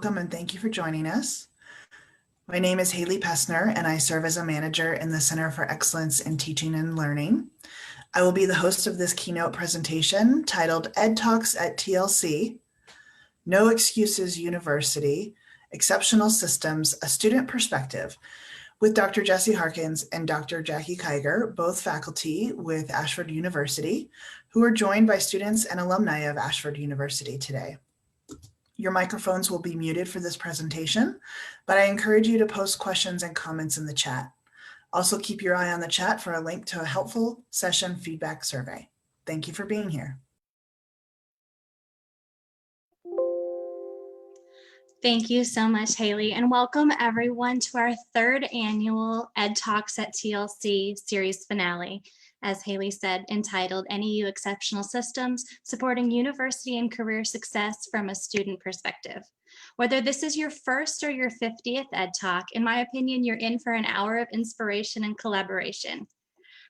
welcome and thank you for joining us. My name is Haley Pessner and I serve as a manager in the Center for Excellence in Teaching and Learning. I will be the host of this keynote presentation titled Ed Talks at TLC, No Excuses University, Exceptional Systems, A Student Perspective, with Dr. Jesse Harkins and Dr. Jackie Kiger, both faculty with Ashford University, who are joined by students and alumni of Ashford University today. Your microphones will be muted for this presentation, but I encourage you to post questions and comments in the chat. Also keep your eye on the chat for a link to a helpful session feedback survey. Thank you for being here. Thank you so much, Haley, and welcome everyone to our third annual Ed Talks at TLC series finale. As Haley said, entitled NEU Exceptional Systems, Supporting University and Career Success from a Student Perspective. Whether this is your first or your 50th Ed Talk, in my opinion, you're in for an hour of inspiration and collaboration.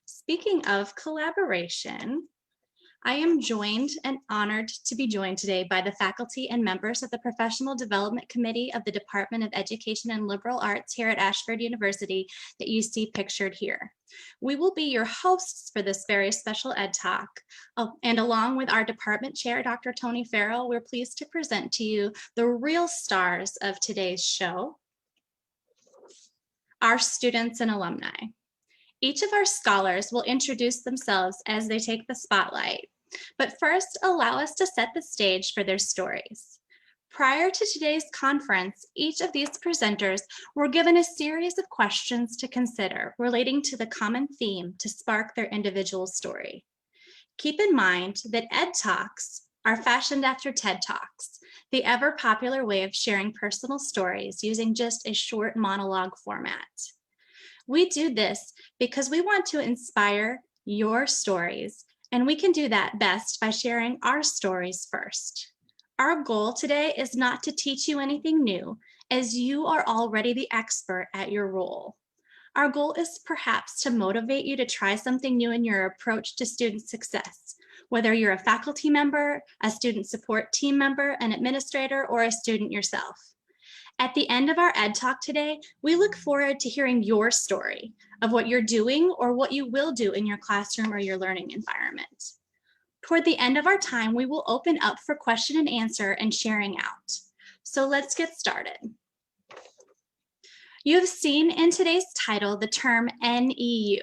Speaking of collaboration, I am joined and honored to be joined today by the faculty and members of the Professional Development Committee of the Department of Education and Liberal Arts here at Ashford University that you see pictured here. We will be your hosts for this very special Ed Talk. And along with our department chair, Dr. Tony Farrell, we're pleased to present to you the real stars of today's show, our students and alumni. Each of our scholars will introduce themselves as they take the spotlight, but first allow us to set the stage for their stories. Prior to today's conference, each of these presenters were given a series of questions to consider relating to the common theme to spark their individual story. Keep in mind that Ed Talks are fashioned after TED Talks, the ever popular way of sharing personal stories using just a short monologue format. We do this because we want to inspire your stories, and we can do that best by sharing our stories first. Our goal today is not to teach you anything new, as you are already the expert at your role. Our goal is perhaps to motivate you to try something new in your approach to student success, whether you're a faculty member, a student support team member, an administrator, or a student yourself. At the end of our Ed Talk today, we look forward to hearing your story of what you're doing or what you will do in your classroom or your learning environment. Toward the end of our time, we will open up for question and answer and sharing out. So let's get started. You have seen in today's title the term NEU.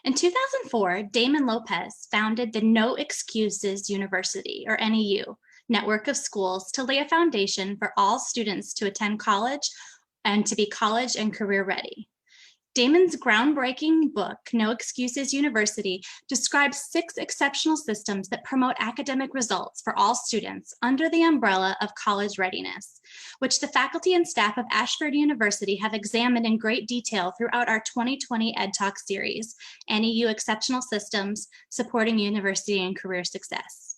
In 2004, Damon Lopez founded the No Excuses University, or NEU, network of schools to lay a foundation for all students to attend college and to be college and career ready. Damon's groundbreaking book, No Excuses University, describes 6 exceptional systems that promote academic results for all students under the umbrella of college readiness, which the faculty and staff of Ashford University have examined in great detail throughout our 2020 Ed Talk series, NEU Exceptional Systems, Supporting University and Career Success.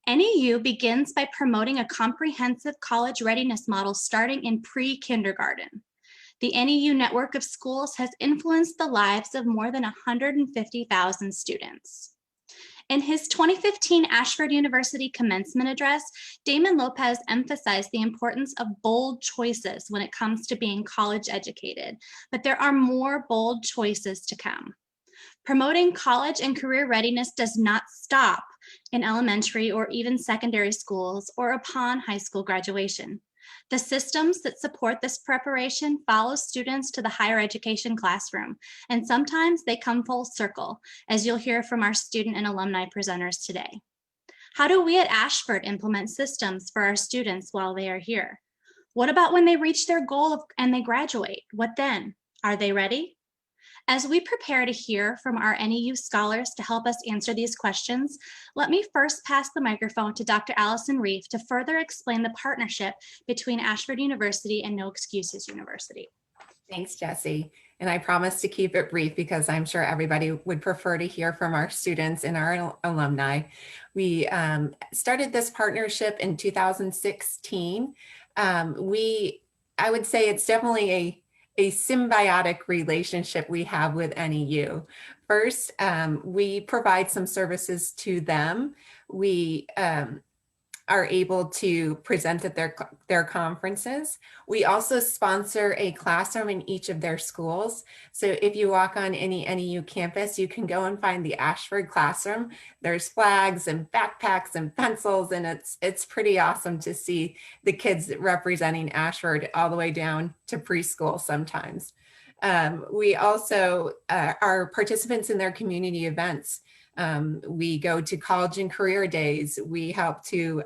NEU begins by promoting a comprehensive college readiness model starting in pre-kindergarten. The NEU network of schools has influenced the lives of more than 150,000 students. In his 2015 Ashford University commencement address, Damon Lopez emphasized the importance of bold choices when it comes to being college educated, but there are more bold choices to come. Promoting college and career readiness does not stop in elementary or even secondary schools or upon high school graduation. The systems that support this preparation follow students to the higher education classroom, and sometimes they come full circle, as you'll hear from our student and alumni presenters today. How do we at Ashford implement systems for our students while they are here? What about when they reach their goal and they graduate? What then? Are they ready? As we prepare to hear from our NEU scholars to help us answer these questions, let me first pass the microphone to Dr. Allison Reif to further explain the partnership between Ashford University and No Excuses University. Thanks, Jessie. And I promise to keep it brief because I'm sure everybody would prefer to hear from our students and our alumni. We started this partnership in 2016. I would say it's definitely a symbiotic relationship we have with NEU. First, we provide some services to them. We are able to present at their conferences. We also sponsor a classroom in each of their schools. So if you walk on any NEU campus, you can go and find the Ashford classroom. There's flags and backpacks and pencils, and it's pretty awesome to see the kids representing Ashford all the way down to preschool sometimes. We also are participants in their community events. We go to college and career days. We help to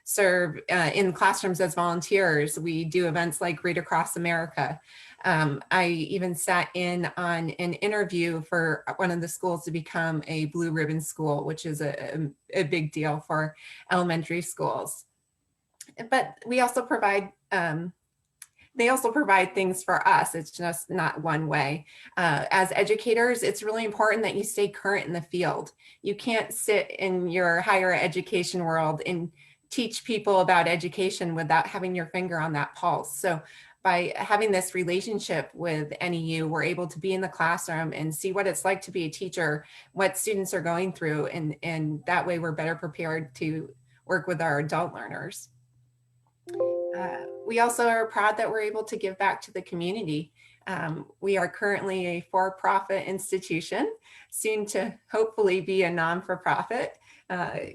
serve in classrooms as volunteers. We do events like Read Across America. I even sat in on an interview for one of the schools to become a blue ribbon school, which is a big deal for elementary schools. But we also provide they also provide things for us. It's just not one way. As educators, it's really important that you stay current in the field. You can't sit in your higher education world and teach people about education without having your finger on that pulse. So by having this relationship with NEU, we're able to be in the classroom and see what it's like to be a teacher, what students are going through, and that way we're better prepared to work with our adult learners. We also are proud that we're able to give back to the community. We are currently a for-profit institution, soon to hopefully be a non-for-profit,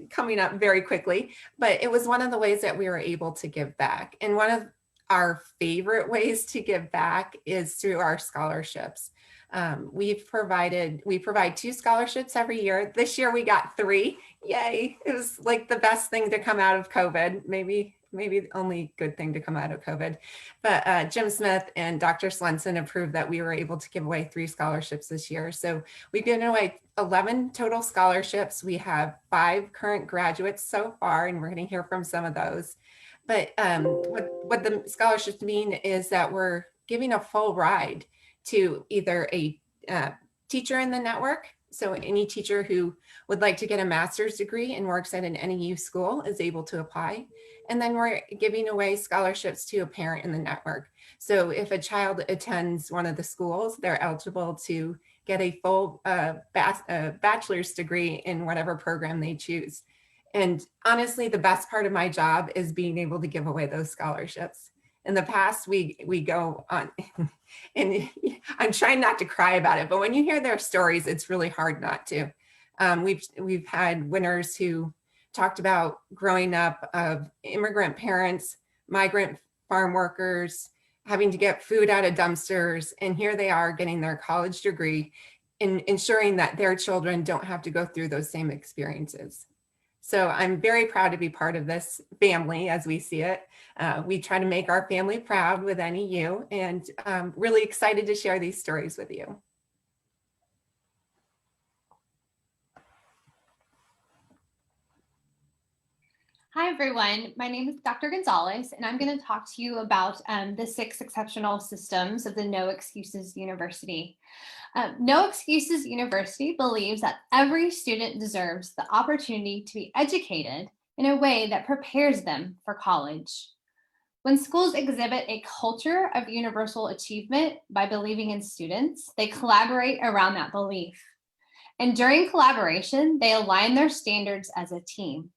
coming up very quickly. But it was one of the ways that we were able to give back. And one of our favorite ways to give back is through our scholarships. We provide 2 scholarships every year. This year we got 3. Yay! It was like the best thing to come out of COVID. Maybe the only good thing to come out of COVID. But Jim Smith and Dr. Swenson approved that we were able to give away 3 scholarships this year. So we've given away 11 total scholarships. We have 5 current graduates so far, and we're going to hear from some of those. But what the scholarships mean is that we're giving a full ride to either a teacher in the network. So any teacher who would like to get a master's degree and works at an NEU school is able to apply. And then we're giving away scholarships to a parent in the network. So if a child attends one of the schools, they're eligible to get a full bachelor's degree in whatever program they choose. And honestly, the best part of my job is being able to give away those scholarships. In the past, we go on, and I'm trying not to cry about it, but when you hear their stories, it's really hard not to. We've had winners who talked about growing up of immigrant parents, migrant farm workers, having to get food out of dumpsters, and here they are getting their college degree, and ensuring that their children don't have to go through those same experiences. So I'm very proud to be part of this family as we see it. We try to make our family proud with NEU, and really excited to share these stories with you. Hi, everyone. My name is Dr. Gonzalez, and I'm going to talk to you about the 6 exceptional systems of the No Excuses University. No Excuses University believes that every student deserves the opportunity to be educated in a way that prepares them for college. When schools exhibit a culture of universal achievement by believing in students, they collaborate around that belief. And during collaboration, they align their standards as a team.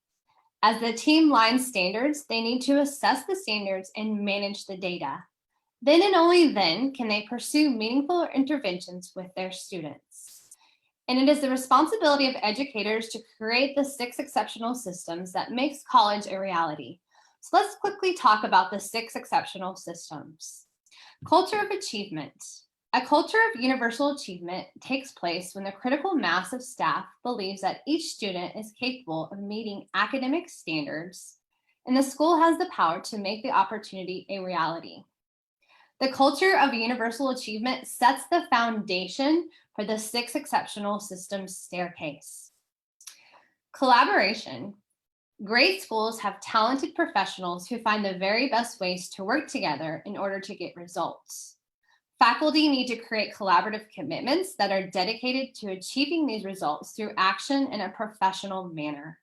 As the team lines standards, they need to assess the standards and manage the data. Then and only then can they pursue meaningful interventions with their students. And it is the responsibility of educators to create the 6 exceptional systems that makes college a reality. So let's quickly talk about the 6 exceptional systems. Culture of achievement. A culture of universal achievement takes place when the critical mass of staff believes that each student is capable of meeting academic standards, and the school has the power to make the opportunity a reality. The culture of universal achievement sets the foundation for the 6 exceptional systems staircase. Collaboration. Great schools have talented professionals who find the very best ways to work together in order to get results. Faculty need to create collaborative commitments that are dedicated to achieving these results through action in a professional manner.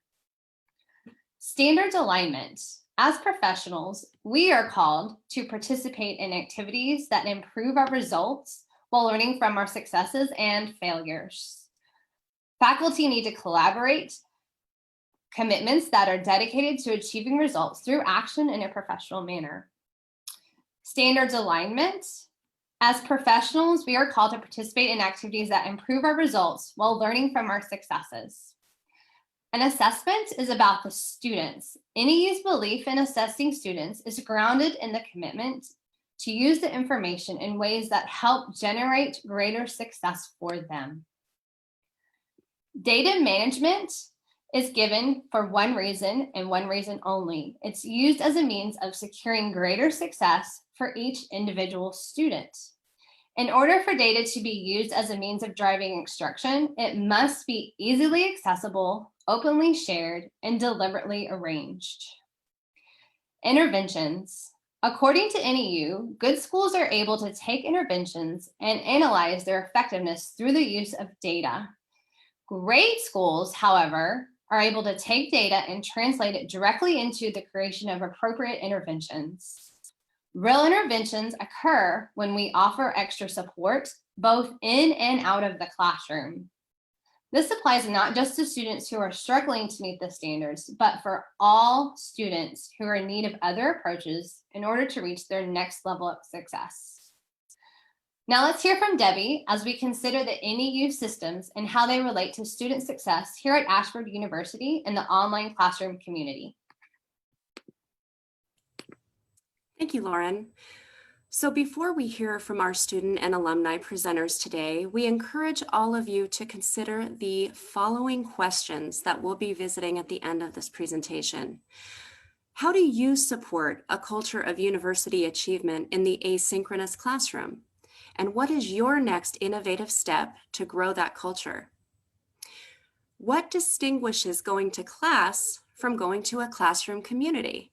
Standards alignment. As professionals, we are called to participate in activities that improve our results while learning from our successes and failures. Faculty need to collaborate commitments that are dedicated to achieving results through action in a professional manner. Standards alignment. As professionals, we are called to participate in activities that improve our results while learning from our successes. An assessment is about the students. NEU's belief in assessing students is grounded in the commitment to use the information in ways that help generate greater success for them. Data management is given for one reason and one reason only. It's used as a means of securing greater success for each individual student. In order for data to be used as a means of driving instruction, it must be easily accessible, openly shared, and deliberately arranged. Interventions. According to NEU, good schools are able to take interventions and analyze their effectiveness through the use of data. Great schools, however, are able to take data and translate it directly into the creation of appropriate interventions. Real interventions occur when we offer extra support, both in and out of the classroom. This applies not just to students who are struggling to meet the standards, but for all students who are in need of other approaches in order to reach their next level of success. Now let's hear from Debbie as we consider the NEU systems and how they relate to student success here at Ashford University and the online classroom community. Thank you, Lauren. So before we hear from our student and alumni presenters today, we encourage all of you to consider the following questions that we'll be visiting at the end of this presentation. How do you support a culture of university achievement in the asynchronous classroom? And what is your next innovative step to grow that culture? What distinguishes going to class from going to a classroom community?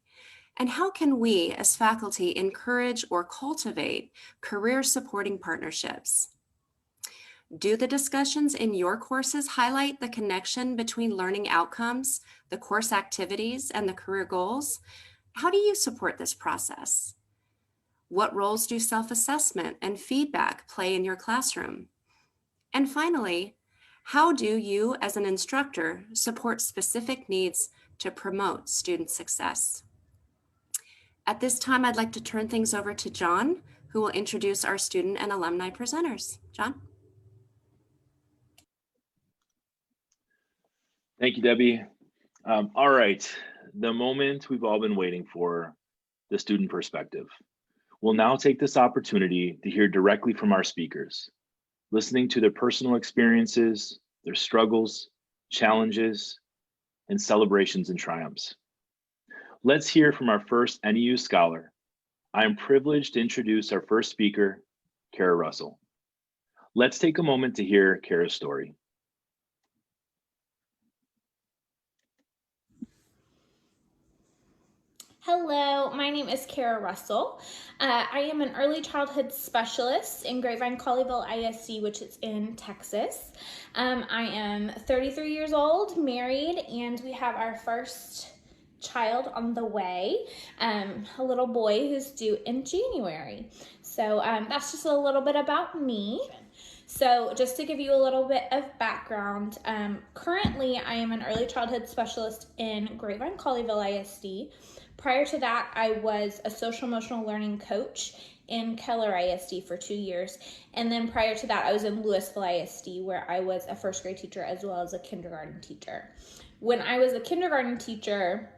And how can we as faculty encourage or cultivate career supporting partnerships? Do the discussions in your courses highlight the connection between learning outcomes, the course activities, and the career goals? How do you support this process? What roles do self-assessment and feedback play in your classroom? And finally, how do you as an instructor support specific needs to promote student success? At this time, I'd like to turn things over to John, who will introduce our student and alumni presenters. John? Thank you, Debbie. All right, the moment we've all been waiting for, the student perspective. We'll now take this opportunity to hear directly from our speakers, listening to their personal experiences, their struggles, challenges, and celebrations and triumphs. Let's hear from our first NEU scholar. I am privileged to introduce our first speaker, Kara Russell. Let's take a moment to hear Kara's story. Hello, my name is Kara Russell. I am an early childhood specialist in Grapevine-Colleyville ISD, which is in Texas. I am 33 years old, married, and we have our first child on the way, a little boy who's due in January. So that's just a little bit about me. So just to give you a little bit of background, currently I am an early childhood specialist in Grapevine-Colleyville ISD. Prior to that, I was a social emotional learning coach in Keller ISD for 2 years. And then prior to that, I was in Louisville ISD, where I was a first grade teacher as well as a kindergarten teacher. When I was a kindergarten teacher,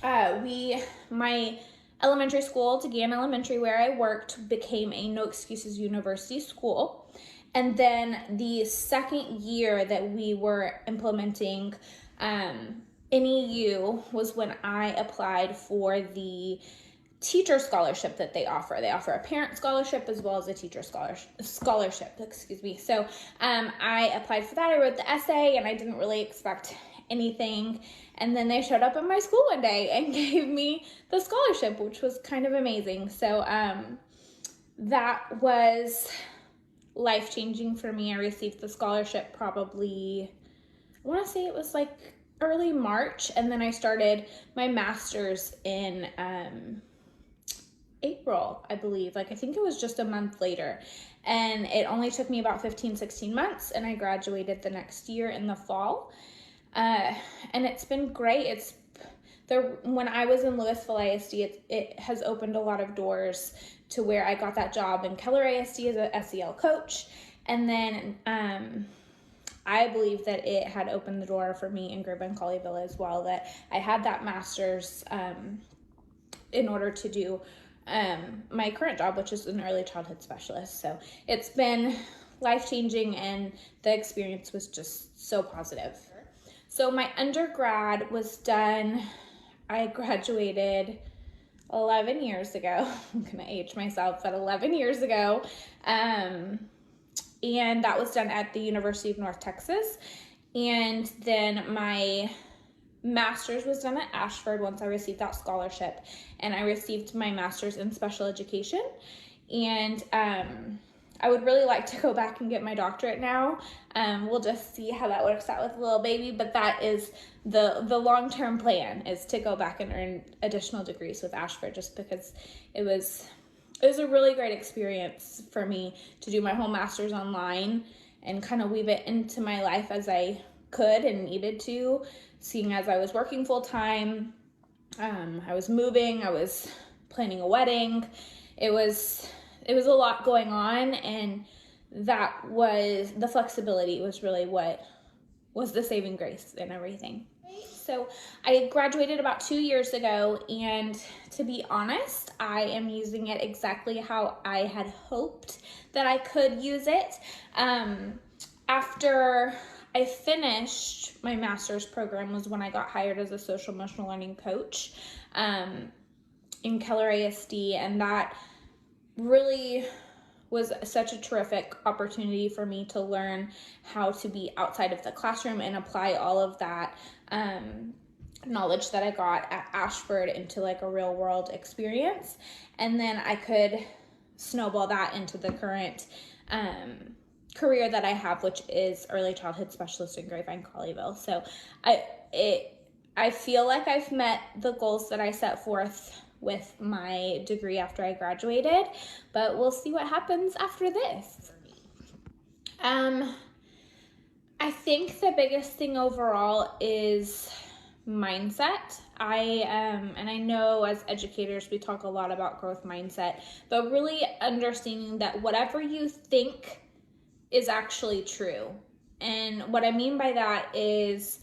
my elementary school, DeGan Elementary, where I worked, became a No Excuses University school. And then the second year that we were implementing NEU was when I applied for the teacher scholarship that they offer. They offer a parent scholarship as well as a teacher scholarship, excuse me. So I applied for that. I wrote the essay and I didn't really expect anything. And then they showed up at my school one day and gave me the scholarship, which was kind of amazing. So that was life-changing for me. I received the scholarship probably, I want to say it was like early March, and then I started my master's in April, I believe. I think it was just a month later. And it only took me about 15, 16 months, and I graduated the next year in the fall. and it's been great. When I was in Louisville ISD, it has opened a lot of doors to where I got that job in Keller ISD as a SEL coach. And then I believe that it had opened the door for me in Grapevine-Colleyville as well, that I had that master's in order to do my current job, which is an early childhood specialist. So it's been life-changing, and the experience was just so positive. So my undergrad was done, I graduated 11 years ago. I'm gonna age myself, but 11 years ago. And that was done at the University of North Texas. And then my master's was done at Ashford once I received that scholarship, and I received my master's in special education. And I would really like to go back and get my doctorate now. We'll just see how that works out with the little baby, but that is the long-term plan, is to go back and earn additional degrees with Ashford, just because it was a really great experience for me to do my whole master's online and kind of weave it into my life as I could and needed to, seeing as I was working full-time. I was moving, I was planning a wedding. It was a lot going on, and that was the flexibility was really what was the saving grace in everything. So I graduated about 2 years ago, and to be honest, I am using it exactly how I had hoped that I could use it. After I finished my master's program was when I got hired as a social emotional learning coach in Keller ASD, and that really was such a terrific opportunity for me to learn how to be outside of the classroom and apply all of that knowledge that I got at Ashford into like a real world experience. And then I could snowball that into the current career that I have, which is early childhood specialist in Grapevine-Colleyville. So I feel like I've met the goals that I set forth with my degree after I graduated, but we'll see what happens after this. I think the biggest thing overall is mindset. And I know as educators, we talk a lot about growth mindset, but really understanding that whatever you think is actually true. And what I mean by that is,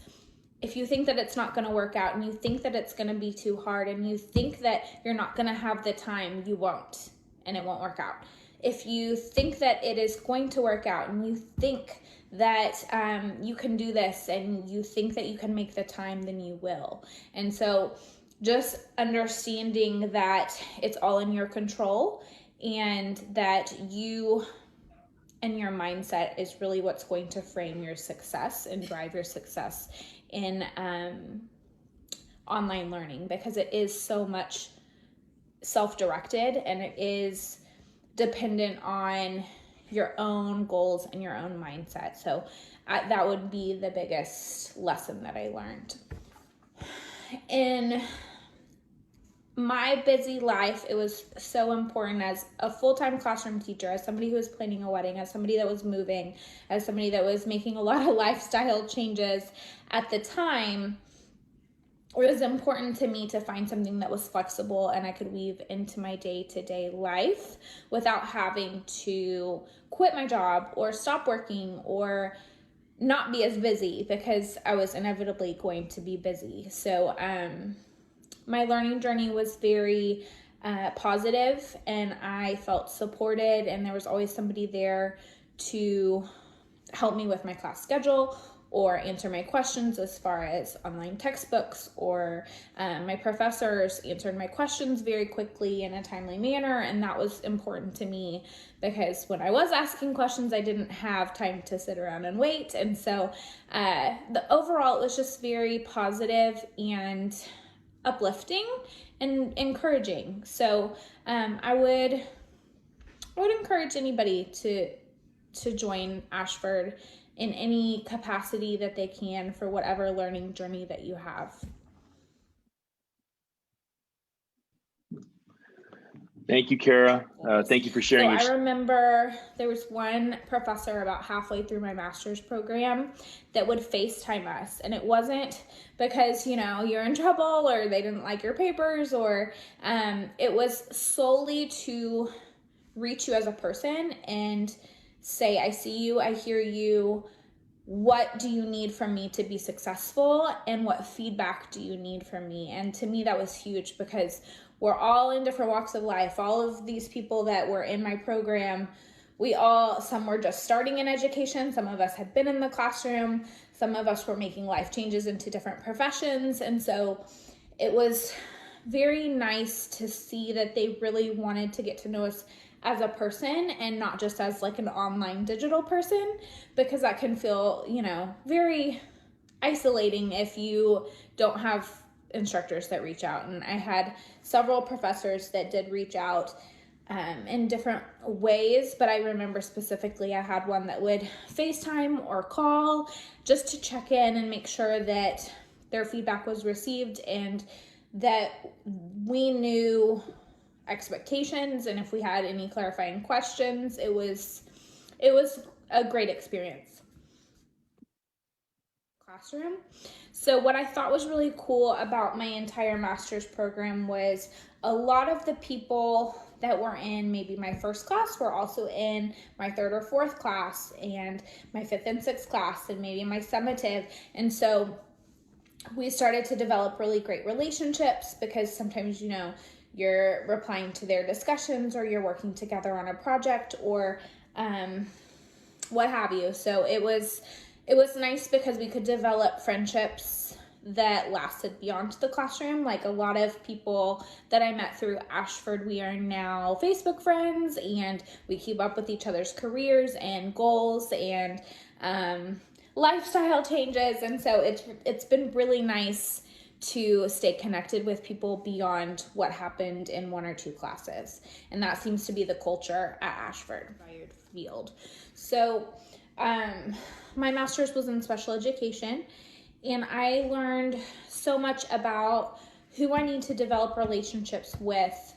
if you think that it's not going to work out, and you think that it's going to be too hard, and you think that you're not going to have the time, you won't, and it won't work out. If you think that it is going to work out, and you think that you can do this, and you think that you can make the time, then you will. And so just understanding that it's all in your control, and that you and your mindset is really what's going to frame your success and drive your success in online learning, because it is so much self-directed, and it is dependent on your own goals and your own mindset. So that would be the biggest lesson that I learned. In my busy life, it was so important as a full-time classroom teacher, as somebody who was planning a wedding, as somebody that was moving, as somebody that was making a lot of lifestyle changes at the time. It was important to me to find something that was flexible and I could weave into my day-to-day life without having to quit my job or stop working or not be as busy, because I was inevitably going to be busy. So my learning journey was very positive, and I felt supported, and there was always somebody there to help me with my class schedule or answer my questions as far as online textbooks, or my professors answered my questions very quickly in a timely manner. And that was important to me, because when I was asking questions, I didn't have time to sit around and wait. And so the overall, it was just very positive and uplifting and encouraging. So I would encourage anybody to join Ashford in any capacity that they can for whatever learning journey that you have. Thank you, Kara. Thank you for sharing So your. I remember there was one professor about halfway through my master's program that would FaceTime us. And it wasn't because, you know, you're in trouble or they didn't like your papers, or it was solely to reach you as a person and say, I see you, I hear you. What do you need from me to be successful, and what feedback do you need from me? And to me, that was huge, because we're all in different walks of life. All of these people that were in my program, some were just starting in education, some of us had been in the classroom, some of us were making life changes into different professions. And so it was very nice to see that they really wanted to get to know us as a person and not just as like an online digital person, because that can feel, you know, very isolating if you don't have instructors that reach out. And I had several professors that did reach out in different ways, but I remember specifically I had one that would FaceTime or call just to check in and make sure that their feedback was received and that we knew expectations, and if we had any clarifying questions. It was a great experience. Classroom. So what I thought was really cool about my entire master's program was a lot of the people that were in maybe my first class were also in my third or fourth class, and my fifth and sixth class, and maybe my summative. And so we started to develop really great relationships, because sometimes, you know, you're replying to their discussions or you're working together on a project or what have you. So it was nice because we could develop friendships that lasted beyond the classroom. Like a lot of people that I met through Ashford, we are now Facebook friends, and we keep up with each other's careers and goals and lifestyle changes. And so it's been really nice to stay connected with people beyond what happened in one or two classes. And that seems to be the culture at Ashford field. So my master's was in special education, and I learned so much about who I need to develop relationships with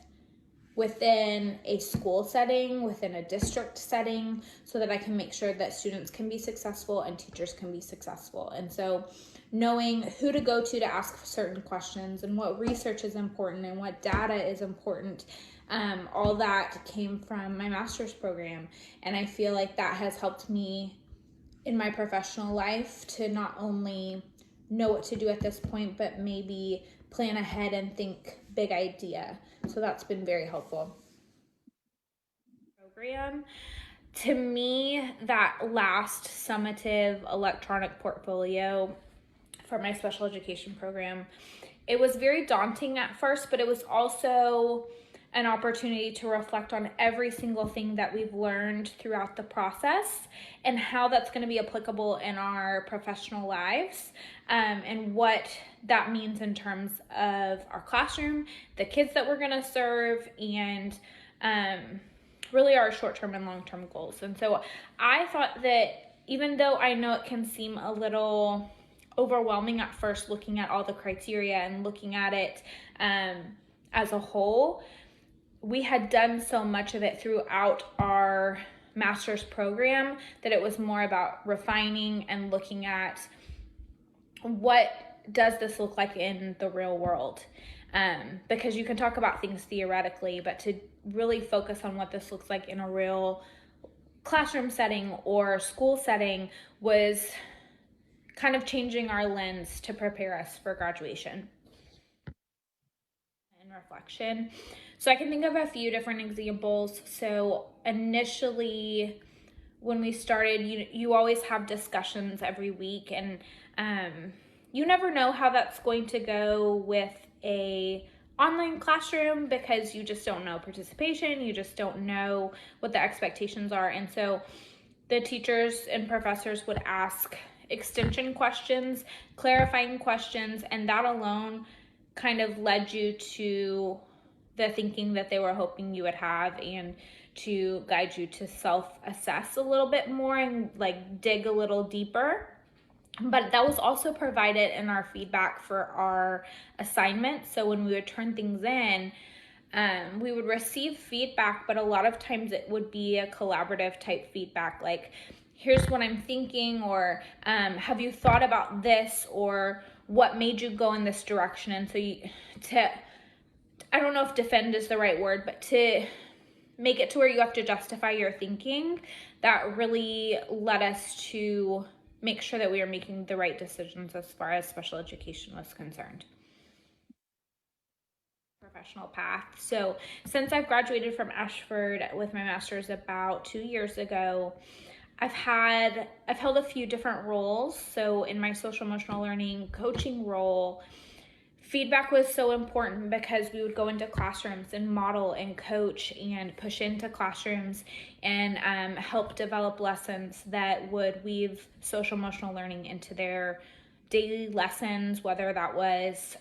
within a school setting, within a district setting, so that I can make sure that students can be successful and teachers can be successful. And so knowing who to go to ask certain questions, and what research is important and what data is important, all that came from my master's program. And I feel like that has helped me in my professional life to not only know what to do at this point, but maybe plan ahead and think big idea. So that's been very helpful. Program. To me, that last summative electronic portfolio for my special education program, it was very daunting at first, but it was also an opportunity to reflect on every single thing that we've learned throughout the process and how that's going to be applicable in our professional lives, and what that means in terms of our classroom, the kids that we're going to serve, and really our short-term and long-term goals. And so I thought that even though I know it can seem a little overwhelming at first looking at all the criteria and looking at it as a whole, we had done so much of it throughout our master's program that it was more about refining and looking at what does this look like in the real world. Because you can talk about things theoretically, but to really focus on what this looks like in a real classroom setting or school setting was kind of changing our lens to prepare us for graduation. And reflection. So I can think of a few different examples. So initially, when we started, you always have discussions every week, and you never know how that's going to go with a online classroom, because you just don't know participation, you just don't know what the expectations are. And so the teachers and professors would ask extension questions, clarifying questions, and that alone kind of led you to the thinking that they were hoping you would have, and to guide you to self-assess a little bit more and like dig a little deeper. But that was also provided in our feedback for our assignments. So when we would turn things in, we would receive feedback, but a lot of times it would be a collaborative type feedback, like, here's what I'm thinking, or have you thought about this, or what made you go in this direction? And so I don't know if defend is the right word, but to make it to where you have to justify your thinking, that really led us to make sure that we were making the right decisions as far as special education was concerned. Professional path. So since I've graduated from Ashford with my master's about 2 years ago, I've held a few different roles. So in my social emotional learning coaching role, feedback was so important because we would go into classrooms and model and coach and push into classrooms and help develop lessons that would weave social emotional learning into their daily lessons, whether that was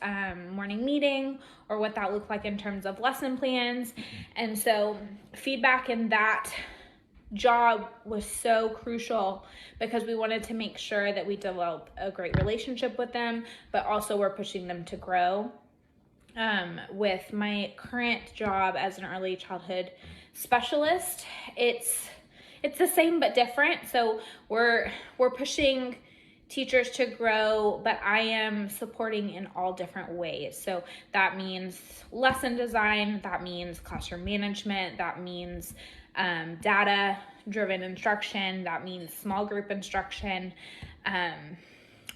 morning meeting or what that looked like in terms of lesson plans. And so feedback in that job was so crucial because we wanted to make sure that we develop a great relationship with them, but also we're pushing them to grow. With my current job as an early childhood specialist, it's the same but different. So we're pushing teachers to grow, but I am supporting in all different ways. So that means lesson design, that means classroom management, that means data-driven instruction, that means small group instruction,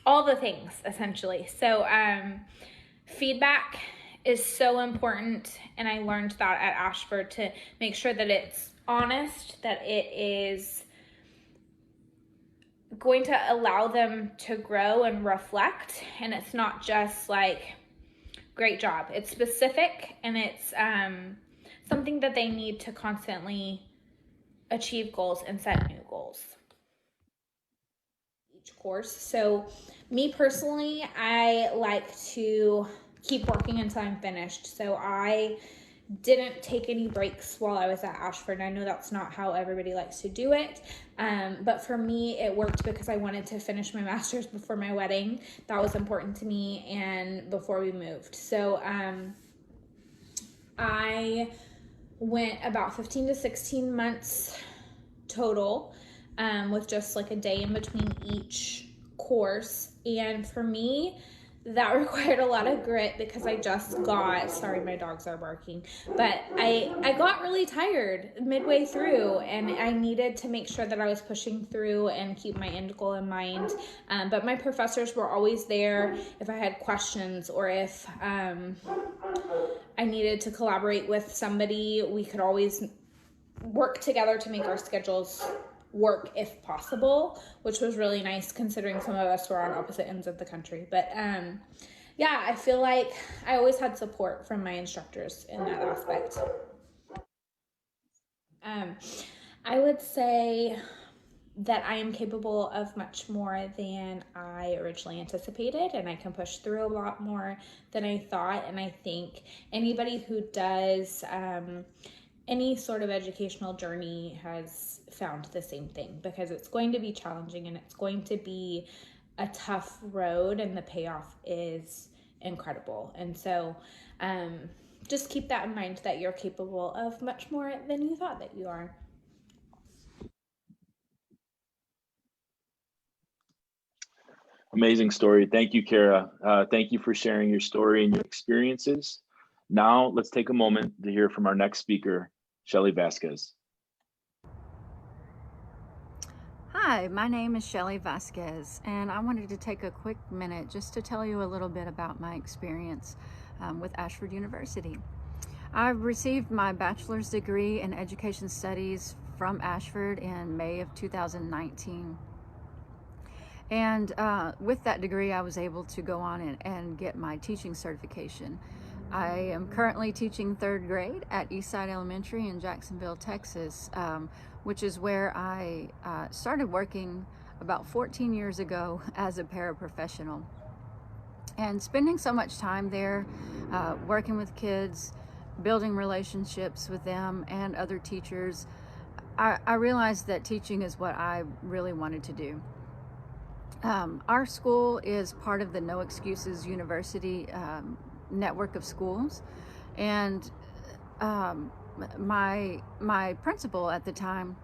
all the things essentially. So feedback is so important, and I learned that at Ashford to make sure that it's honest, that it is going to allow them to grow and reflect, and it's not just like, great job. It's specific, and it's something that they need to constantly achieve goals and set new goals each course. So me personally, I like to keep working until I'm finished. So I didn't take any breaks while I was at Ashford. I know that's not how everybody likes to do it, but for me it worked because I wanted to finish my master's before my wedding. That was important to me, and before we moved. So I went about 15 to 16 months total, with just like a day in between each course. And for me, that required a lot of grit because I just got, sorry, my dogs are barking, but I got really tired midway through, and I needed to make sure that I was pushing through and keep my end goal in mind. But my professors were always there if I had questions, or if I needed to collaborate with somebody. We could always work together to make our schedules work if possible, which was really nice considering some of us were on opposite ends of the country. But yeah, I feel like I always had support from my instructors in that aspect. I would say that I am capable of much more than I originally anticipated, and I can push through a lot more than I thought. And I think anybody who does any sort of educational journey has found the same thing, because it's going to be challenging and it's going to be a tough road, and the payoff is incredible. And so just keep that in mind, that you're capable of much more than you thought that you are. Amazing story. Thank you, Kara. Thank you for sharing your story and your experiences. Now let's take a moment to hear from our next speaker, Shelly Vasquez. Hi, my name is Shelly Vasquez, and I wanted to take a quick minute just to tell you a little bit about my experience with Ashford University. I received my bachelor's degree in education studies from Ashford in May of 2019. And with that degree, I was able to go on and get my teaching certification. I am currently teaching 3rd grade at Eastside Elementary in Jacksonville, Texas, which is where I started working about 14 years ago as a paraprofessional. And spending so much time there, working with kids, building relationships with them and other teachers, I realized that teaching is what I really wanted to do. Our school is part of the No Excuses University network of schools, and my principal at the time,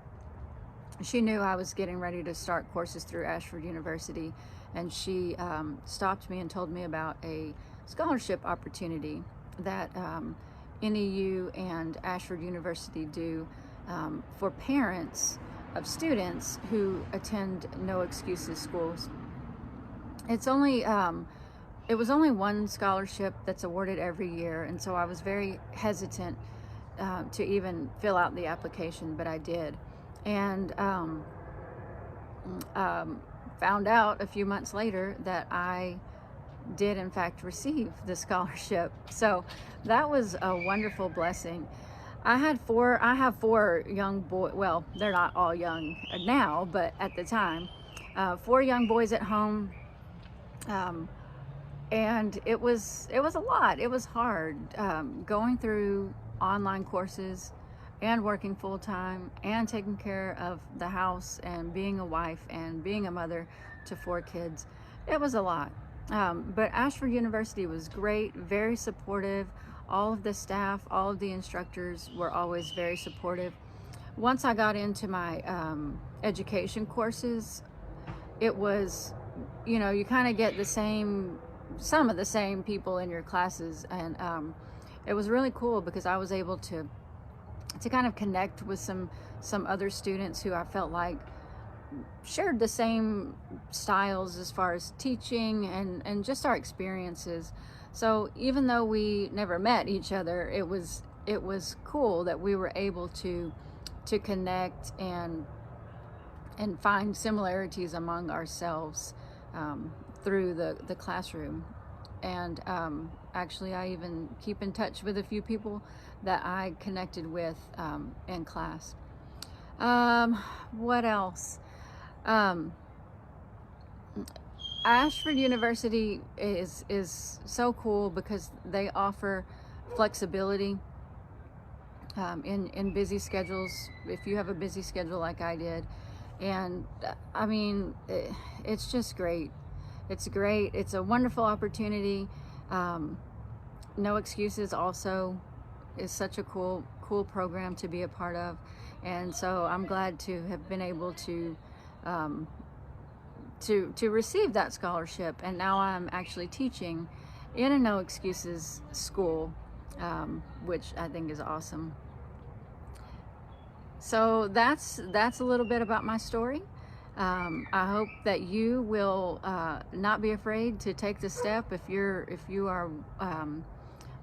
she knew I was getting ready to start courses through Ashford University, and she stopped me and told me about a scholarship opportunity that NEU and Ashford University do for parents of students who attend No Excuses schools. It's only it was only one scholarship that's awarded every year, and so I was very hesitant to even fill out the application, but I did, and found out a few months later that I did in fact receive the scholarship. So that was a wonderful blessing. I have four young boys. Well, they're not all young now, but at the time, 4 young boys at home. And it was a lot. It was hard going through online courses and working full-time and taking care of the house and being a wife and being a mother to 4 kids. It was a lot. But Ashford University was great, very supportive. All of the staff, all of the instructors were always very supportive. Once I got into my education courses, it was, you kind of get some of the same people in your classes, and it was really cool because I was able to kind of connect with some other students who I felt like shared the same styles as far as teaching and just our experiences. So even though we never met each other, it was cool that we were able to connect and find similarities among ourselves through the classroom. And actually, I even keep in touch with a few people that I connected with in class. What else? Ashford University is so cool because they offer flexibility in busy schedules, if you have a busy schedule like I did. And I mean, it's just great. It's great. It's a wonderful opportunity. No Excuses also is such a cool program to be a part of. And so I'm glad to have been able to receive that scholarship. And now I'm actually teaching in a No Excuses school, which I think is awesome. So that's a little bit about my story. I hope that you will not be afraid to take the step if you are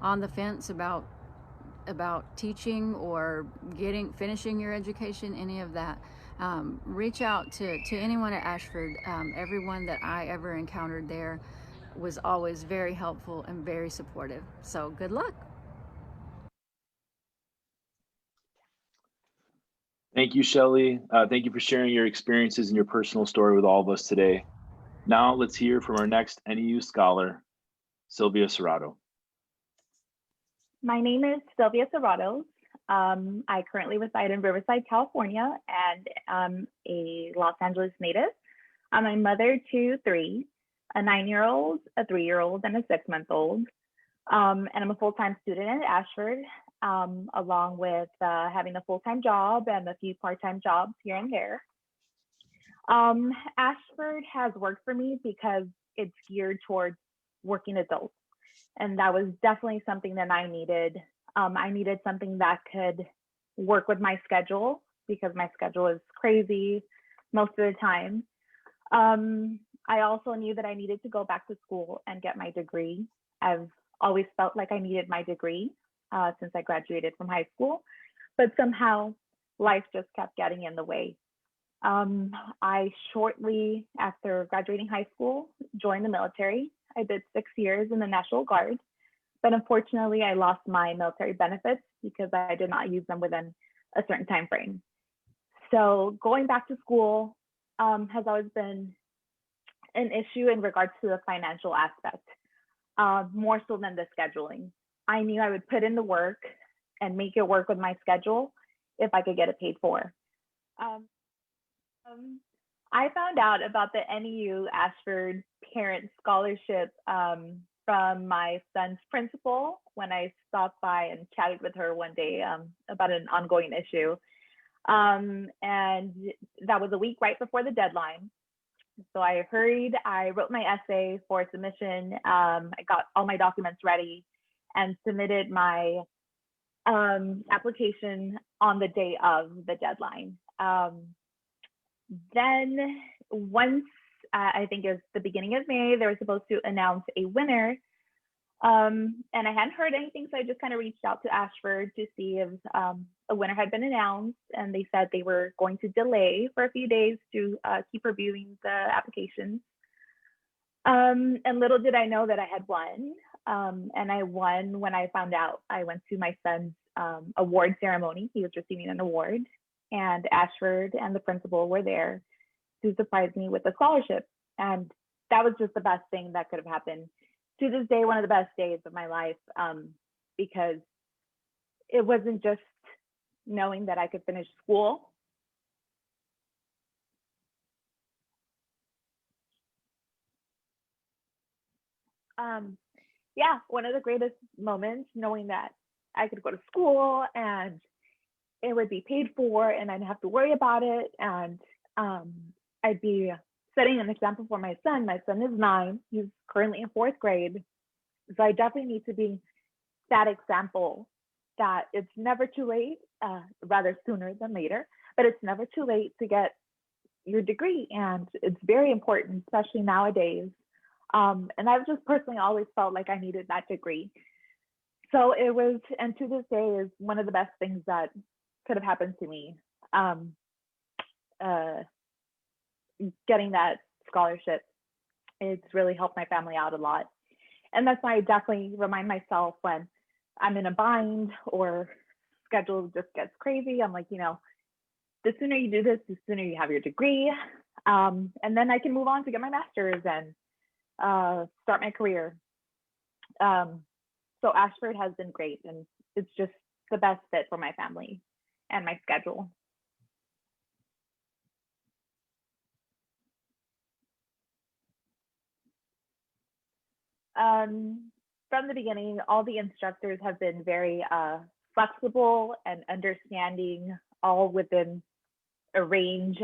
on the fence about teaching or finishing your education, any of that. Reach out to anyone at Ashford. Everyone that I ever encountered there was always very helpful and very supportive. So good luck. Thank you, Shelly. Thank you for sharing your experiences and your personal story with all of us today. Now let's hear from our next NEU scholar, Sylvia Serrado. My name is Sylvia Serrado. I currently reside in Riverside, California, and I'm a Los Angeles native. I'm a mother to 3, a 9-year-old, a 3-year-old, and a 6-month-old. And I'm a full-time student at Ashford, along with having a full-time job and a few part-time jobs here and there. Ashford has worked for me because it's geared towards working adults. And that was definitely something that I needed. I needed something that could work with my schedule because my schedule is crazy most of the time. I also knew that I needed to go back to school and get my degree. I've always felt like I needed my degree since I graduated from high school, but somehow life just kept getting in the way. I shortly after graduating high school joined the military. I did 6 years in the National Guard, but unfortunately I lost my military benefits because I did not use them within a certain time frame. So going back to school has always been an issue in regards to the financial aspect, more so than the scheduling. I knew I would put in the work and make it work with my schedule if I could get it paid for. I found out about the NEU Ashford Parent Scholarship from my son's principal when I stopped by and chatted with her one day about an ongoing issue. And that was a week right before the deadline. So I hurried, I wrote my essay for submission. I got all my documents ready and submitted my application on the day of the deadline. Then once, I think it was the beginning of May, they were supposed to announce a winner. And I hadn't heard anything, so I just kind of reached out to Ashford to see if a winner had been announced, and they said they were going to delay for a few days to keep reviewing the applications. And little did I know that I had won, and I won when I found out. I went to my son's award ceremony. He was receiving an award, and Ashford and the principal were there to surprise me with a scholarship, and that was just the best thing that could have happened. To this day, one of the best days of my life, because it wasn't just knowing that I could finish school. Yeah, one of the greatest moments, knowing that I could go to school and it would be paid for and I didn't have to worry about it. And I'd be setting an example for my son. My son is 9. He's currently in 4th grade. So I definitely need to be that example that it's never too late, rather sooner than later, but it's never too late to get your degree. And it's very important, especially nowadays. And I've just personally always felt like I needed that degree. So it was, and to this day is one of the best things that could have happened to me. Getting that scholarship, it's really helped my family out a lot. And that's why I definitely remind myself when I'm in a bind or schedule just gets crazy. I'm like, you know, the sooner you do this, the sooner you have your degree. And then I can move on to get my master's and start my career. So Ashford has been great, and it's just the best fit for my family and my schedule. From the beginning, all the instructors have been very flexible and understanding, all within a range,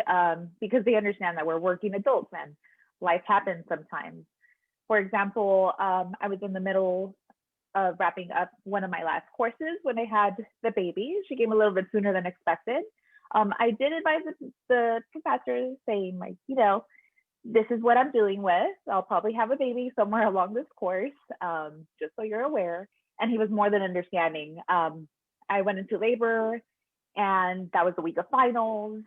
because they understand that we're working adults and life happens sometimes. For example, I was in the middle of wrapping up one of my last courses when I had the baby. She came a little bit sooner than expected. I did advise the professor, saying, like, you know, this is what I'm dealing with. I'll probably have a baby somewhere along this course, just so you're aware. And he was more than understanding. I went into labor, and that was the week of finals.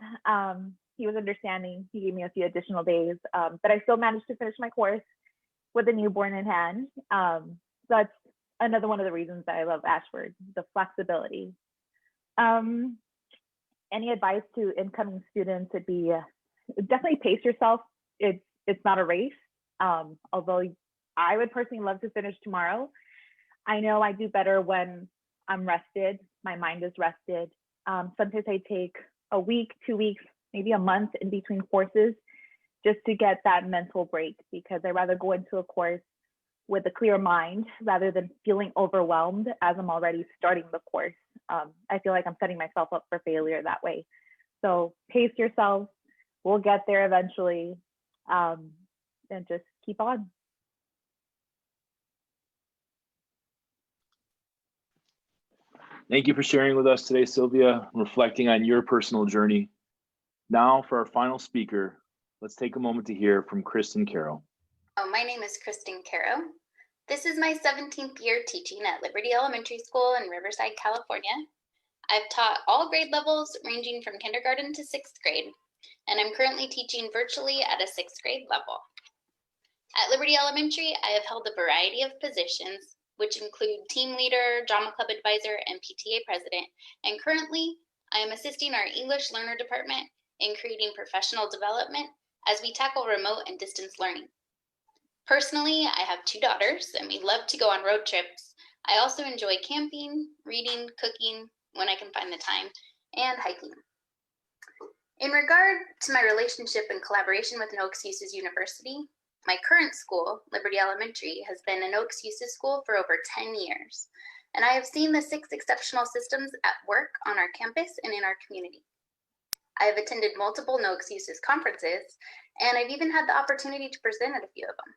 He was understanding. He gave me a few additional days, but I still managed to finish my course with a newborn in hand. So that's another one of the reasons that I love Ashford, the flexibility. Any advice to incoming students would be definitely pace yourself. It's not a race. Although I would personally love to finish tomorrow, I know I do better when I'm rested, my mind is rested. Sometimes I take a week, 2 weeks, maybe a month in between courses just to get that mental break, because I'd rather go into a course with a clear mind rather than feeling overwhelmed as I'm already starting the course. I feel like I'm setting myself up for failure that way. So pace yourself. We'll get there eventually, and just keep on. Thank you for sharing with us today, Sylvia, reflecting on your personal journey. Now for our final speaker, let's take a moment to hear from Kristen Carroll. My name is Kristen Carroll. This is my 17th year teaching at Liberty Elementary School in Riverside, California. I've taught all grade levels ranging from kindergarten to 6th grade, and I'm currently teaching virtually at a 6th grade level. At Liberty Elementary, I have held a variety of positions, which include team leader, drama club advisor, and PTA president, and currently I am assisting our English learner department in creating professional development as we tackle remote and distance learning. Personally, I have 2 daughters, and we love to go on road trips. I also enjoy camping, reading, cooking, when I can find the time, and hiking. In regard to my relationship and collaboration with No Excuses University, My current school, Liberty Elementary, has been a no excuses school for over 10 years, and I have seen the 6 exceptional systems at work on our campus and in our community. I have attended multiple no excuses conferences, and I've even had the opportunity to present at a few of them.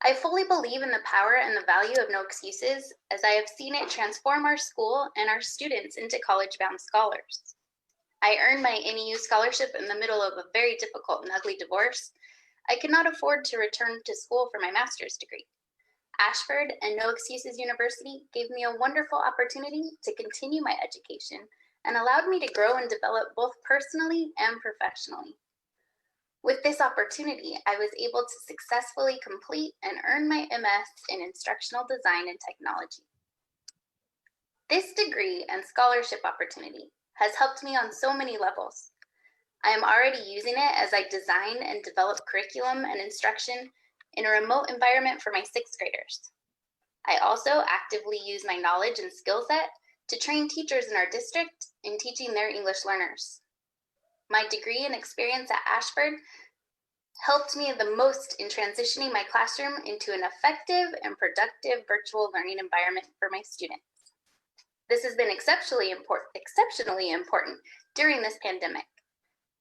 I fully believe in the power and the value of no excuses, as I have seen it transform our school and our students into college-bound scholars. I earned my NEU scholarship in the middle of a very difficult and ugly divorce. I could not afford to return to school for my master's degree. Ashford and No Excuses University gave me a wonderful opportunity to continue my education and allowed me to grow and develop both personally and professionally. With this opportunity, I was able to successfully complete and earn my MS in Instructional Design and Technology. This degree and scholarship opportunity has helped me on so many levels. I am already using it as I design and develop curriculum and instruction in a remote environment for my 6th graders. I also actively use my knowledge and skill set to train teachers in our district in teaching their English learners. My degree and experience at Ashford helped me the most in transitioning my classroom into an effective and productive virtual learning environment for my students. This has been exceptionally important during this pandemic.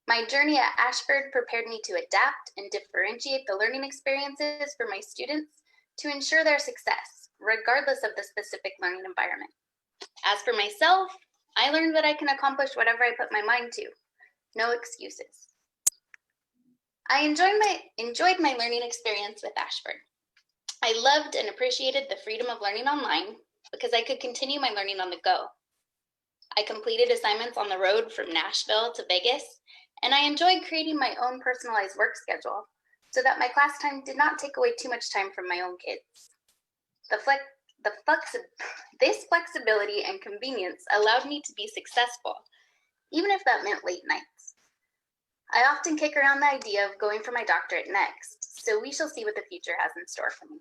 My journey at Ashford prepared me to adapt and differentiate the learning experiences for my students to ensure their success, regardless of the specific learning environment. As for myself, I learned that I can accomplish whatever I put my mind to. No excuses. I enjoyed my learning experience with Ashford. I loved and appreciated the freedom of learning online because I could continue my learning on the go. I completed assignments on the road from Nashville to Vegas, and I enjoyed creating my own personalized work schedule so that my class time did not take away too much time from my own kids. This flexibility and convenience allowed me to be successful, even if that meant late nights. I often kick around the idea of going for my doctorate next, so we shall see what the future has in store for me.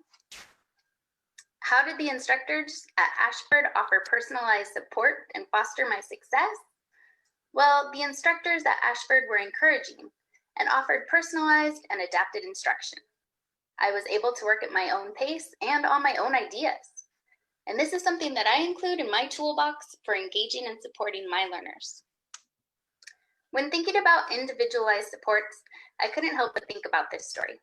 How did the instructors at Ashford offer personalized support and foster my success? Well, the instructors at Ashford were encouraging and offered personalized and adapted instruction. I was able to work at my own pace and on my own ideas. And this is something that I include in my toolbox for engaging and supporting my learners. When thinking about individualized supports, I couldn't help but think about this story.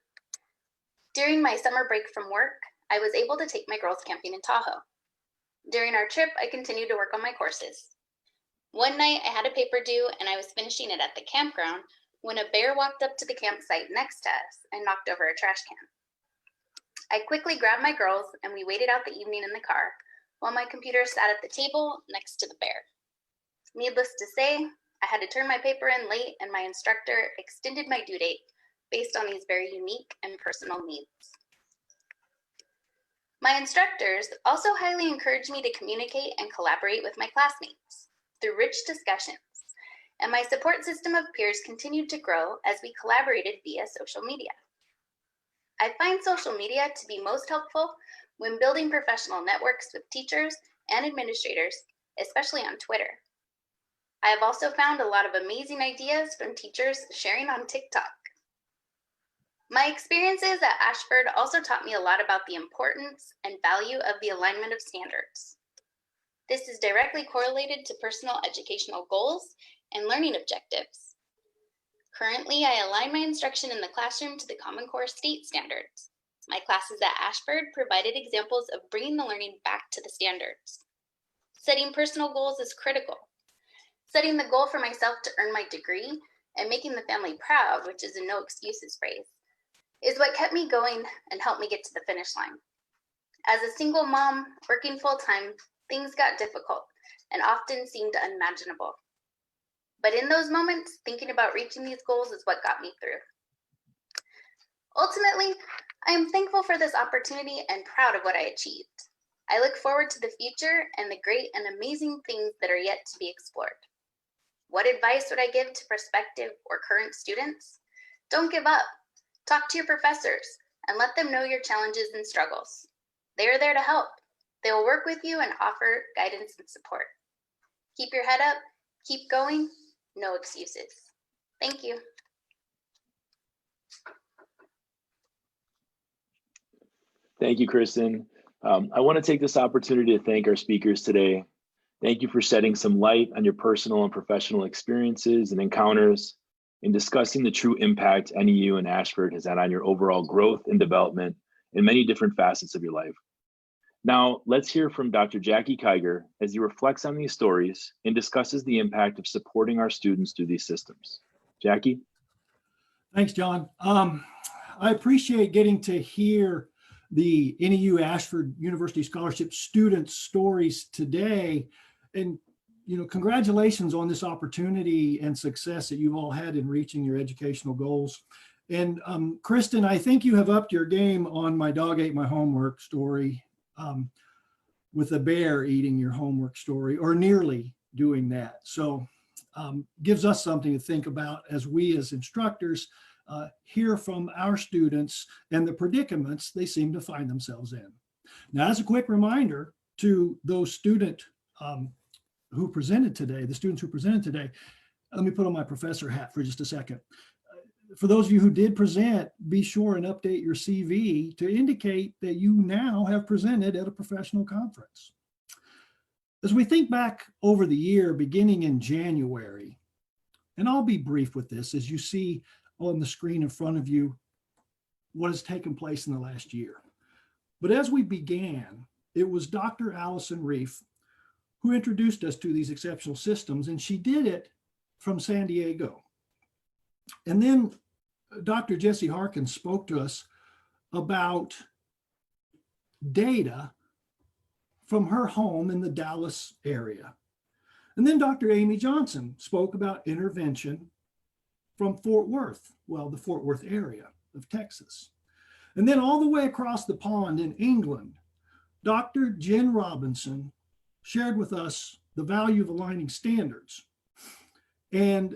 During my summer break from work, I was able to take my girls camping in Tahoe. During our trip, I continued to work on my courses. One night I had a paper due and I was finishing it at the campground when a bear walked up to the campsite next to us and knocked over a trash can. I quickly grabbed my girls and we waited out the evening in the car while my computer sat at the table next to the bear. Needless to say, I had to turn my paper in late and my instructor extended my due date based on these very unique and personal needs. My instructors also highly encouraged me to communicate and collaborate with my classmates through rich discussions, and my support system of peers continued to grow as we collaborated via social media. I find social media to be most helpful when building professional networks with teachers and administrators, especially on Twitter. I have also found a lot of amazing ideas from teachers sharing on TikTok. My experiences at Ashford also taught me a lot about the importance and value of the alignment of standards. This is directly correlated to personal educational goals and learning objectives. Currently, I align my instruction in the classroom to the Common Core state standards. My classes at Ashford provided examples of bringing the learning back to the standards. Setting personal goals is critical. Setting the goal for myself to earn my degree and making the family proud, which is a no excuses phrase, is what kept me going and helped me get to the finish line. As a single mom working full-time, things got difficult and often seemed unimaginable. But in those moments, thinking about reaching these goals is what got me through. Ultimately, I am thankful for this opportunity and proud of what I achieved. I look forward to the future and the great and amazing things that are yet to be explored. What advice would I give to prospective or current students? Don't give up. Talk to your professors and let them know your challenges and struggles. They are there to help. They will work with you and offer guidance and support. Keep your head up, keep going, no excuses. Thank you. Thank you, Kristen. I want to take this opportunity to thank our speakers today. Thank you for shedding some light on your personal and professional experiences and encounters in discussing the true impact NEU and Ashford has had on your overall growth and development in many different facets of your life. Now, let's hear from Dr. Jackie Kiger as he reflects on these stories and discusses the impact of supporting our students through these systems. Jackie? Thanks, John. I appreciate getting to hear the NEU Ashford University Scholarship students' stories today. And, congratulations on this opportunity and success that you've all had in reaching your educational goals. And Kristen, I think you have upped your game on my dog ate my homework story, with a bear eating your homework story, or nearly doing that. So gives us something to think about as we as instructors hear from our students and the predicaments they seem to find themselves in. Now, as a quick reminder to those students who presented today, let me put on my professor hat for just a second. For those of you who did present, be sure and update your CV to indicate that you now have presented at a professional conference. As we think back over the year, beginning in January, and I'll be brief with this, as you see on the screen in front of you what has taken place in the last year. But as we began, it was Dr. Allison Reif who introduced us to these exceptional systems, and she did it from San Diego. And then Dr. Jessie Harkins spoke to us about data from her home in the Dallas area. And then Dr. Amy Johnson spoke about intervention from Fort Worth, the Fort Worth area of Texas. And then all the way across the pond in England, Dr. Jen Robinson shared with us the value of aligning standards. And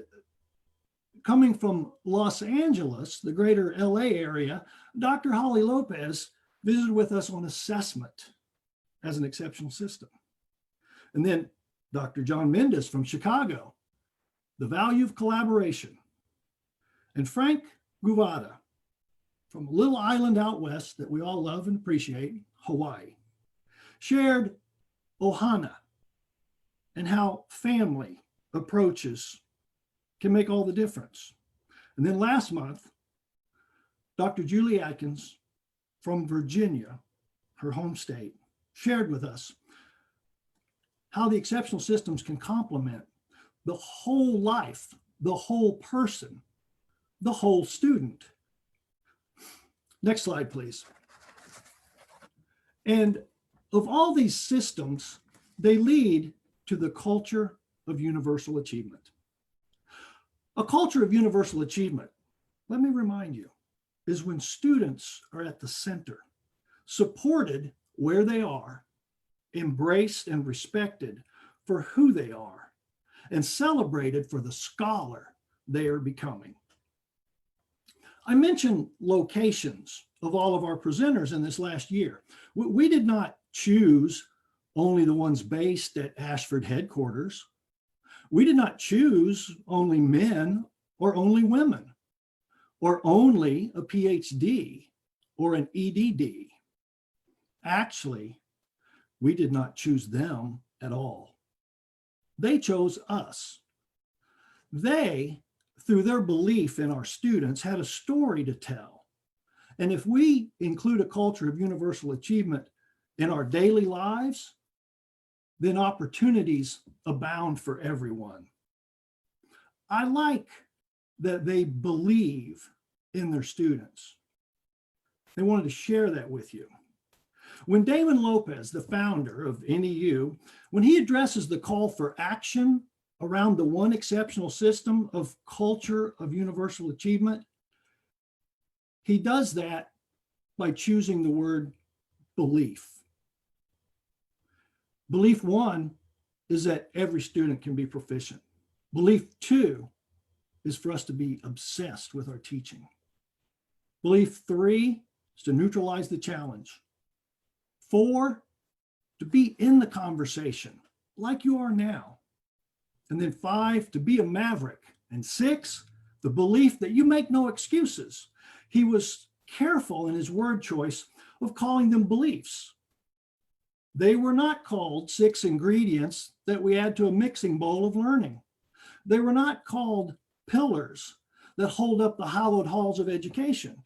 coming from Los Angeles, the greater LA area, Dr. Holly Lopez visited with us on assessment as an exceptional system. And then Dr. John Mendes from Chicago, the value of collaboration. And Frank Guvada from a little island out west that we all love and appreciate, Hawaii, shared Ohana and how family approaches can make all the difference. And then last month, Dr. Julie Atkins from Virginia, her home state, shared with us how the exceptional systems can complement the whole life, the whole person, the whole student. Next slide, please. And of all these systems, they lead to the culture of universal achievement. A culture of universal achievement, let me remind you, is when students are at the center, supported where they are, embraced and respected for who they are, and celebrated for the scholar they are becoming. I mentioned locations of all of our presenters in this last year. We did not choose only the ones based at Ashford headquarters. We did not choose only men or only women, or only a PhD or an EDD. Actually, we did not choose them at all. They chose us. They, through their belief in our students, had a story to tell. And if we include a culture of universal achievement in our daily lives, then opportunities abound for everyone. I like that they believe in their students. They wanted to share that with you. When Damon Lopez, the founder of NEU, when he addresses the call for action around the one exceptional system of culture of universal achievement, he does that by choosing the word belief. Belief one is that every student can be proficient. Belief two is for us to be obsessed with our teaching. Belief three is to neutralize the challenge. 4, to be in the conversation like you are now. And then 5, to be a maverick. And 6, the belief that you make no excuses. He was careful in his word choice of calling them beliefs. They were not called 6 ingredients that we add to a mixing bowl of learning. They were not called pillars that hold up the hallowed halls of education.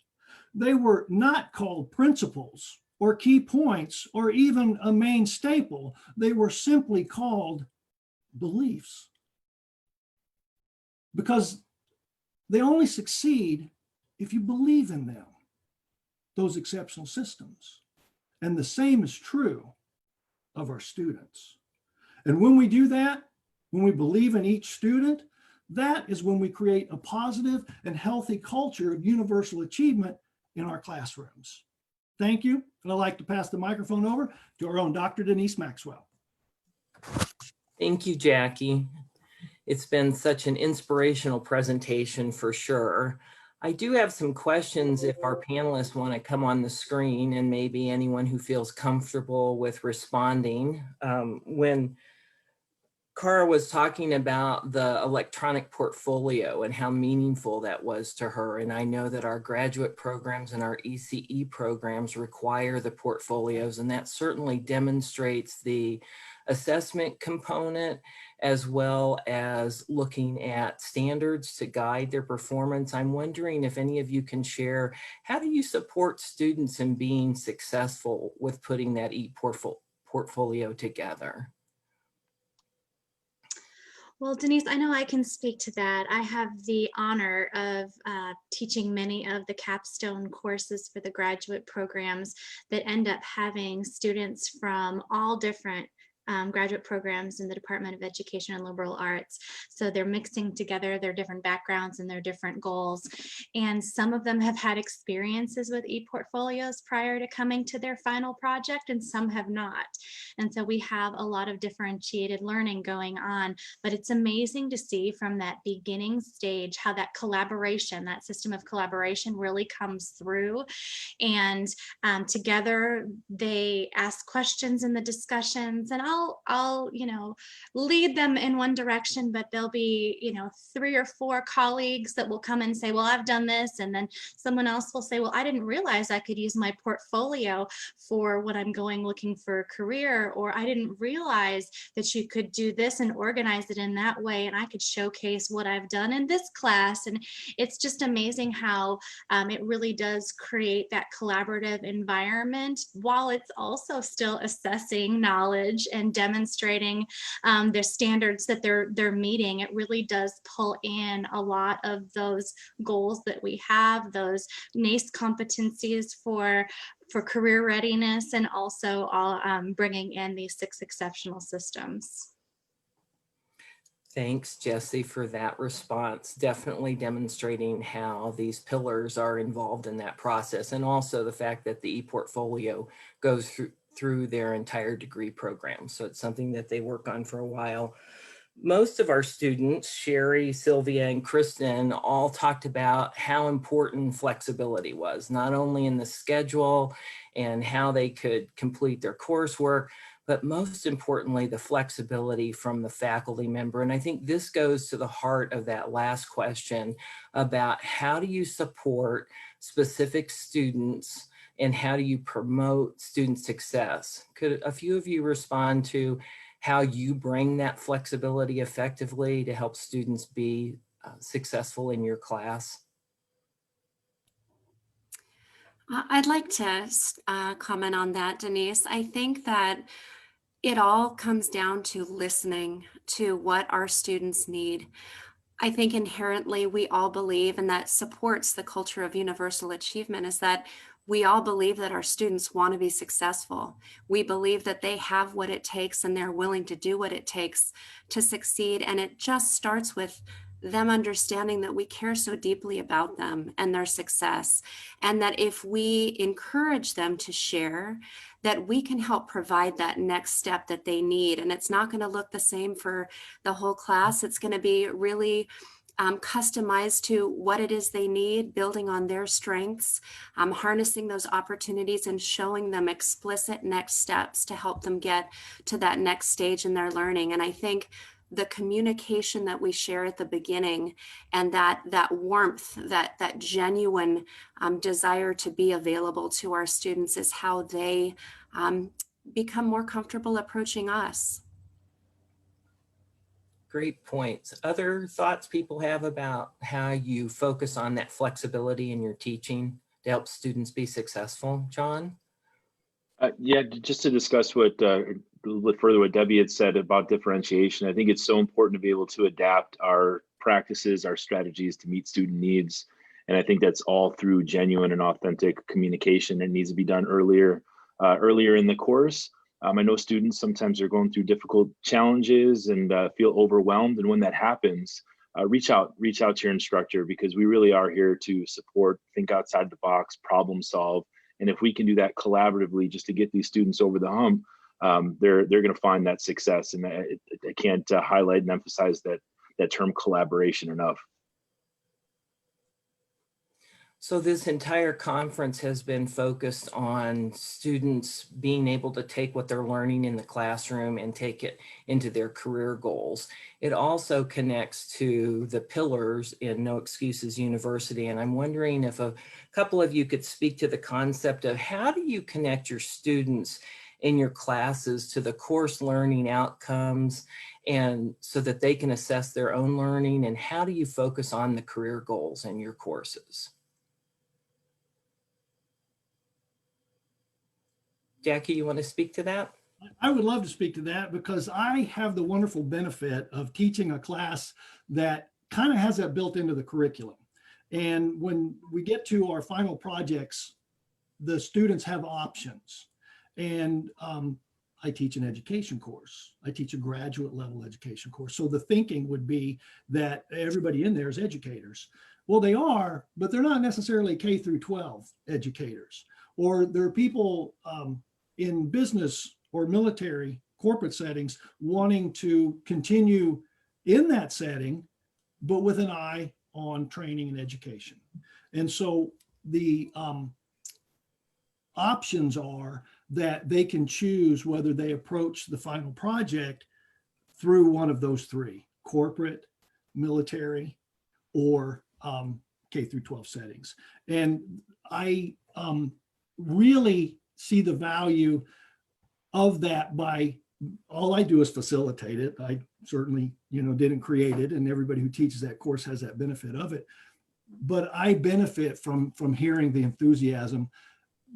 They were not called principles or key points or even a main staple. They were simply called beliefs, because they only succeed if you believe in them, those exceptional systems. And the same is true of our students. And when we do that, when we believe in each student, that is when we create a positive and healthy culture of universal achievement in our classrooms. Thank you. And I'd like to pass the microphone over to our own Dr. Denise Maxwell. Thank you, Jackie. It's been such an inspirational presentation for sure. I do have some questions if our panelists want to come on the screen, and maybe anyone who feels comfortable with responding. When Cara was talking about the electronic portfolio and how meaningful that was to her, and I know that our graduate programs and our ECE programs require the portfolios, and that certainly demonstrates the assessment component as well as looking at standards to guide their performance. I'm wondering if any of you can share, how do you support students in being successful with putting that portfolio together? Well, Denise, I know I can speak to that. I have the honor of teaching many of the capstone courses for the graduate programs that end up having students from all different graduate programs in the Department of Education and Liberal Arts. So they're mixing together their different backgrounds and their different goals. And some of them have had experiences with e-portfolios prior to coming to their final project, and some have not. And so we have a lot of differentiated learning going on, but it's amazing to see from that beginning stage how that collaboration, that system of collaboration really comes through. And together they ask questions in the discussions, and I'll lead them in one direction, but there'll be 3 or 4 colleagues that will come and say, well, I've done this, and then someone else will say, well, I didn't realize I could use my portfolio for when I'm looking for a career, or I didn't realize that you could do this and organize it in that way, and I could showcase what I've done in this class. And it's just amazing how it really does create that collaborative environment while it's also still assessing knowledge and demonstrating the standards that they're meeting. It really does pull in a lot of those goals that we have, those NACE competencies for career readiness, and also all bringing in these 6 exceptional systems. Thanks, Jessie, for that response. Definitely demonstrating how these pillars are involved in that process, and also the fact that the e-portfolio goes through their entire degree program. So it's something that they work on for a while. Most of our students, Sherry, Sylvia, and Kristen, all talked about how important flexibility was, not only in the schedule and how they could complete their coursework, but most importantly, the flexibility from the faculty member. And I think this goes to the heart of that last question about how do you support specific students and how do you promote student success? Could a few of you respond to how you bring that flexibility effectively to help students be successful in your class? I'd like to comment on that, Denise. I think that it all comes down to listening to what our students need. I think inherently we all believe, and that supports the culture of universal achievement, is that we all believe that our students want to be successful. We believe that they have what it takes and they're willing to do what it takes to succeed. And it just starts with them understanding that we care so deeply about them and their success. And that if we encourage them to share, that we can help provide that next step that they need. And it's not going to look the same for the whole class. It's going to be really customized to what it is they need, building on their strengths, harnessing those opportunities and showing them explicit next steps to help them get to that next stage in their learning. And I think the communication that we share at the beginning, and that warmth, that genuine desire to be available to our students is how they become more comfortable approaching us. Great points. Other thoughts people have about how you focus on that flexibility in your teaching to help students be successful, John? Yeah, just to discuss what a little bit further what Debbie had said about differentiation, I think it's so important to be able to adapt our practices, our strategies to meet student needs. And I think that's all through genuine and authentic communication that needs to be done earlier in the course. I know students sometimes are going through difficult challenges and feel overwhelmed. And when that happens, reach out to your instructor, because we really are here to support, think outside the box, problem solve. And if we can do that collaboratively just to get these students over the hump, they're going to find that success. And I can't highlight and emphasize that term collaboration enough. So this entire conference has been focused on students being able to take what they're learning in the classroom and take it into their career goals. It also connects to the pillars in No Excuses University. And I'm wondering if a couple of you could speak to the concept of how do you connect your students in your classes to the course learning outcomes, and so that they can assess their own learning, and how do you focus on the career goals in your courses? Jackie, you want to speak to that? I would love to speak to that, because I have the wonderful benefit of teaching a class that kind of has that built into the curriculum. And when we get to our final projects, the students have options. And I teach an education course. I teach a graduate level education course. So the thinking would be that everybody in there is educators. Well, they are, but they're not necessarily K through 12 educators. Or there are people in business or military corporate settings wanting to continue in that setting, but with an eye on training and education. And so the options are that they can choose whether they approach the final project through one of those three: corporate, military, or K through 12 settings. And I really see the value of that. By all I do is facilitate it. I certainly, didn't create it, and everybody who teaches that course has that benefit of it. But I benefit from hearing the enthusiasm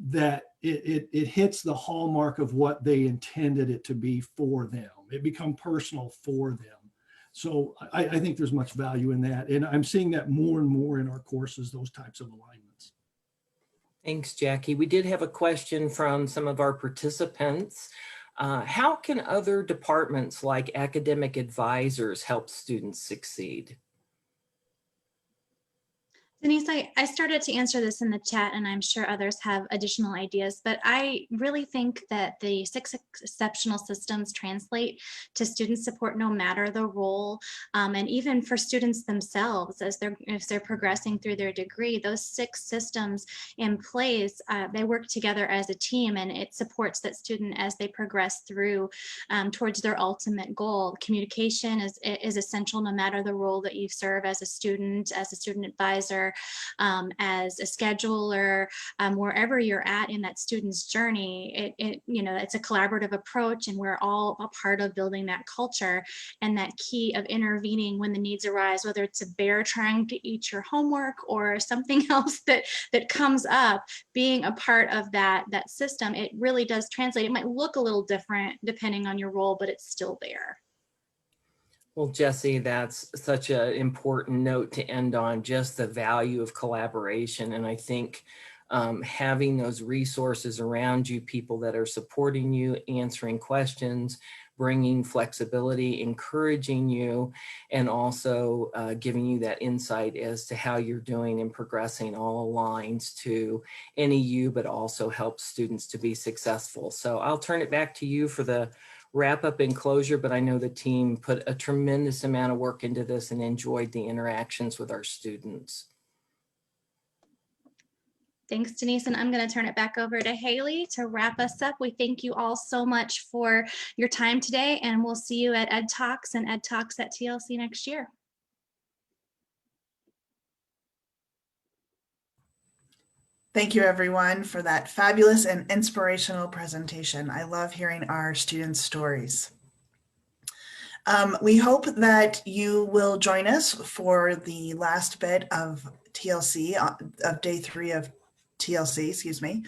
that it hits the hallmark of what they intended it to be for them. It become personal for them. So I think there's much value in that. And I'm seeing that more and more in our courses, those types of alignments. Thanks, Jackie. We did have a question from some of our participants. How can other departments like academic advisors help students succeed? Denise, I started to answer this in the chat, and I'm sure others have additional ideas, but I really think that the 6 exceptional systems translate to student support no matter the role, and even for students themselves as they're progressing through their degree. Those 6 systems in place, they work together as a team, and it supports that student as they progress through towards their ultimate goal. Communication is essential no matter the role that you serve as a student advisor, as a scheduler, wherever you're at in that student's journey. It's a collaborative approach, and we're all a part of building that culture and that key of intervening when the needs arise, whether it's a bear trying to eat your homework or something else that comes up. Being a part of that system, it really does translate. It might look a little different depending on your role, but it's still there. Well, Jesse, that's such an important note to end on, just the value of collaboration. And I think having those resources around you, people that are supporting you, answering questions, bringing flexibility, encouraging you, and also giving you that insight as to how you're doing and progressing, all aligns to NEU, but also helps students to be successful. So I'll turn it back to you for the wrap up and closure, but I know the team put a tremendous amount of work into this and enjoyed the interactions with our students. Thanks, Denise. And I'm going to turn it back over to Haley to wrap us up. We thank you all so much for your time today, and we'll see you at Ed Talks and Ed Talks at TLC next year. Thank you, everyone, for that fabulous and inspirational presentation. I love hearing our students' stories. We hope that you will join us for the last bit of TLC, of day 3 of TLC, excuse me.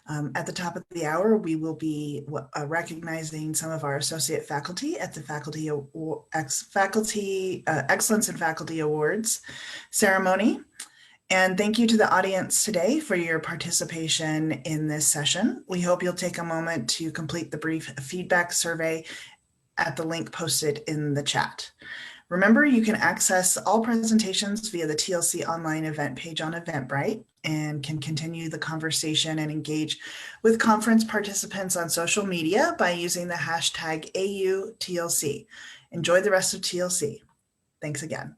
At the top of the hour, we will be recognizing some of our associate faculty at the Faculty Excellence in Faculty Awards ceremony. And thank you to the audience today for your participation in this session. We hope you'll take a moment to complete the brief feedback survey at the link posted in the chat. Remember, you can access all presentations via the TLC online event page on Eventbrite and can continue the conversation and engage with conference participants on social media by using the hashtag #AUTLC. Enjoy the rest of TLC. Thanks again.